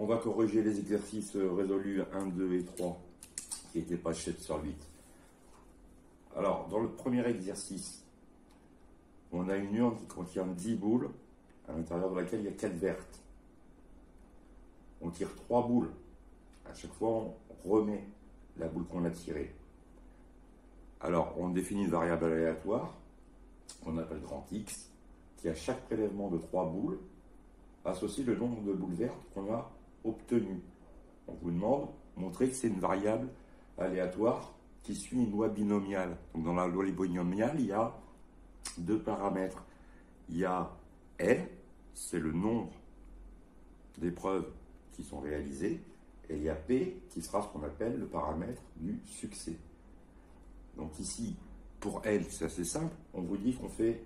On va corriger les exercices résolus 1, 2 et 3 qui étaient page 7 sur 8. Alors, dans le premier exercice, on a une urne qui contient 10 boules, à l'intérieur de laquelle il y a 4 vertes. On tire 3 boules. À chaque fois, on remet la boule qu'on a tirée. Alors, on définit une variable aléatoire, qu'on appelle grand X, qui à chaque prélèvement de 3 boules, associe le nombre de boules vertes qu'on a obtenues. On vous demande de montrer que c'est une variable aléatoire qui suit une loi binomiale. Donc, dans la loi binomiale, il y a 2 paramètres. Il y a L, c'est le nombre d'épreuves qui sont réalisées, et il y a P qui sera ce qu'on appelle le paramètre du succès. Donc ici, pour L, c'est assez simple, on vous dit qu'on fait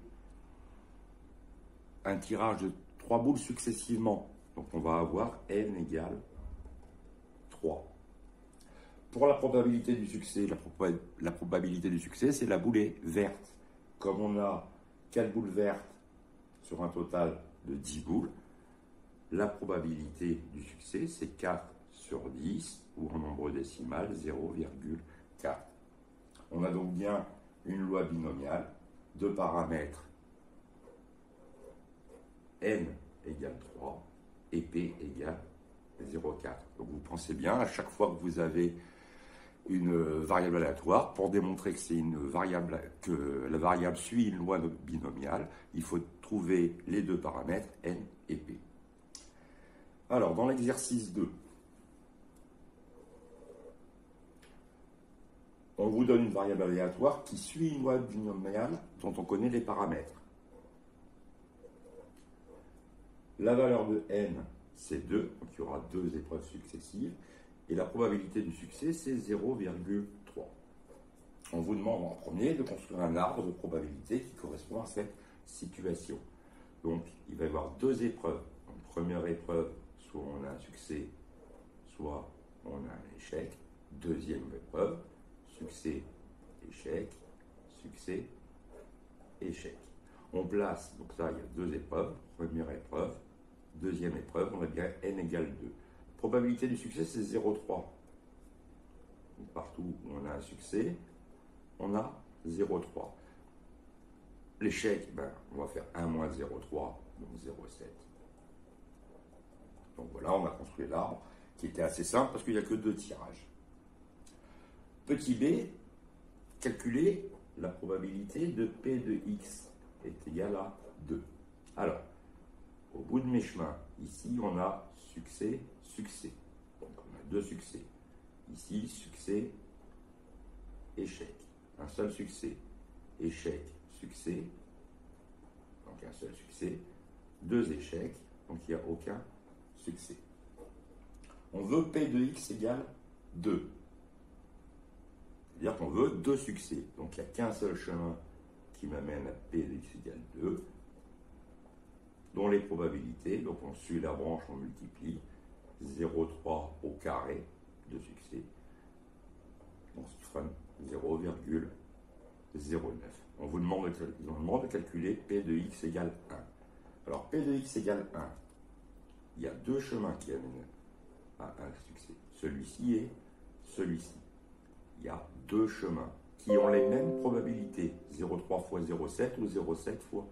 un tirage de 3 boules successivement. Donc on va avoir N égale 3. Pour la probabilité du succès, la probabilité du succès, c'est la boule est verte. Comme on a 4 boules vertes sur un total de 10 boules, la probabilité du succès, c'est 4 sur 10, ou en nombre décimal, 0,4. On a donc bien une loi binomiale, 2 paramètres, n égale 3 et p égale 0,4. Donc vous pensez bien, à chaque fois que vous avez une variable aléatoire, pour démontrer que c'est une variable, que la variable suit une loi binomiale, il faut trouver les 2 paramètres n et p. Alors, dans l'exercice 2, on vous donne une variable aléatoire qui suit une loi binomiale dont on connaît les paramètres. La valeur de n, c'est 2, donc il y aura 2 épreuves successives, et la probabilité du succès, c'est 0,3. On vous demande en premier de construire un arbre de probabilité qui correspond à cette situation. Donc, il va y avoir 2 épreuves. Donc, première épreuve, soit on a un succès, soit on a un échec. Deuxième épreuve, succès, échec, succès, échec. On place, donc ça, il y a 2 épreuves. Première épreuve, deuxième épreuve, on a bien n égale 2. Probabilité du succès, c'est 0,3. Partout où on a un succès, on a 0,3. L'échec, on va faire 1 moins 0,3, donc 0,7. Donc voilà, on a construit l'arbre, qui était assez simple parce qu'il n'y a que 2 tirages. Petit b, calculer la probabilité de P de x est égale à 2. Alors, au bout de mes chemins, ici on a succès, succès. Donc on a 2 succès. Ici, succès, échec. Un seul succès. Échec, succès. Donc un seul succès. 2 échecs. Donc il n'y a aucun succès. On veut P de x égale 2. C'est-à-dire qu'on veut 2 succès. Donc il n'y a qu'un seul chemin qui m'amène à P de x égale 2. Dont les probabilités, donc on suit la branche, on multiplie, 0,3 au carré de succès, donc ce sera 0,09. On vous demande de calculer P de x égale 1. Alors P de x égale 1, il y a 2 chemins qui amènent à un succès, celui-ci et celui-ci. Il y a 2 chemins qui ont les mêmes probabilités, 0,3 fois 0,7 ou 0,7 fois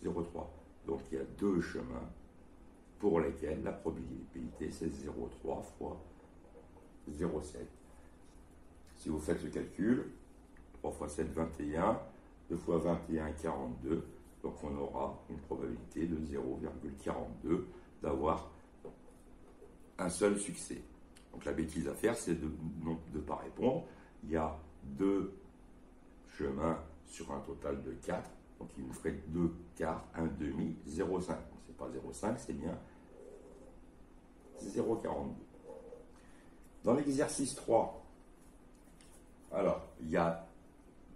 0,3. Donc il y a 2 chemins pour lesquels la probabilité c'est 0,3 fois 0,7. Si vous faites ce calcul, 3 fois 7, 21, 2 fois 21, 42, donc on aura une probabilité de 0,42 d'avoir un seul succès. Donc la bêtise à faire, c'est de ne pas répondre. Il y a 2 chemins sur un total de 4. Donc il nous ferait 2 quarts, 1 demi, 0,5. Donc c'est pas 0,5, c'est bien 0,42. Dans l'exercice 3, alors il y a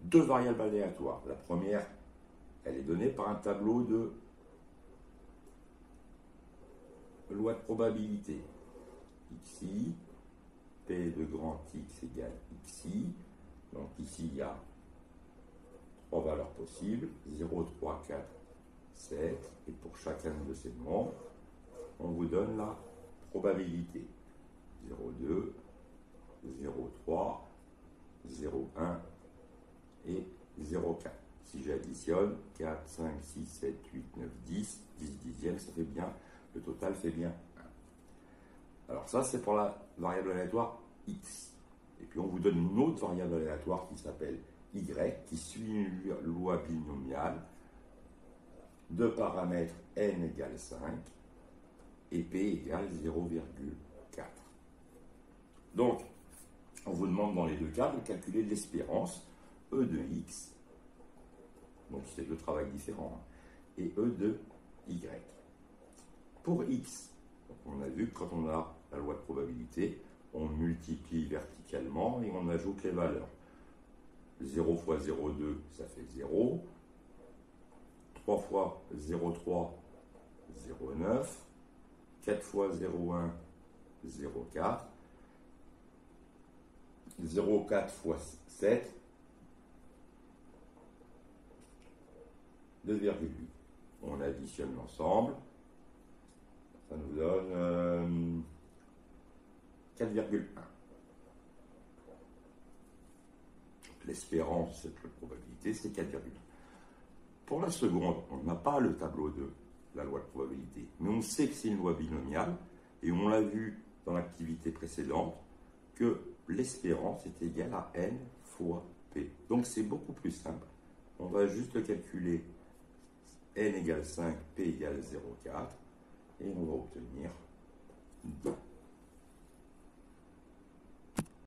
2 variables aléatoires. La première, elle est donnée par un tableau de loi de probabilité. Xi, P de grand X égale Xi. Donc ici, il y a 3 valeurs possibles, 0, 3, 4, 7. Et pour chacun de ces nombres, on vous donne la probabilité 0,2, 0,3, 0,1 et 0,4. Si j'additionne 4, 5, 6, 7, 8, 9, 10, 10 dixièmes, ça fait bien, le total fait bien 1. Alors ça, c'est pour la variable aléatoire x. Et puis on vous donne une autre variable aléatoire qui s'appelle y, qui suit une loi binomiale de paramètres n égale 5 et p égale 0,4. Donc, on vous demande dans les deux cas de calculer l'espérance E de x, donc c'est deux travails différents, et E de y. Pour x, on a vu que quand on a la loi de probabilité, on multiplie verticalement et on ajoute les valeurs. 0 fois 0,2, ça fait 0. 3 fois 0,3, 0,9. 4 fois 0,1, 0,4. 0,4 fois 7, 2,8. On additionne l'ensemble. Ça nous donne 4,1. L'espérance de cette probabilité, c'est 4,1. Pour la seconde, on n'a pas le tableau de la loi de probabilité, mais on sait que c'est une loi binomiale, et on l'a vu dans l'activité précédente, que l'espérance est égale à n fois p. Donc c'est beaucoup plus simple. On va juste calculer n égale 5, p égale 0,4, et on va obtenir 2.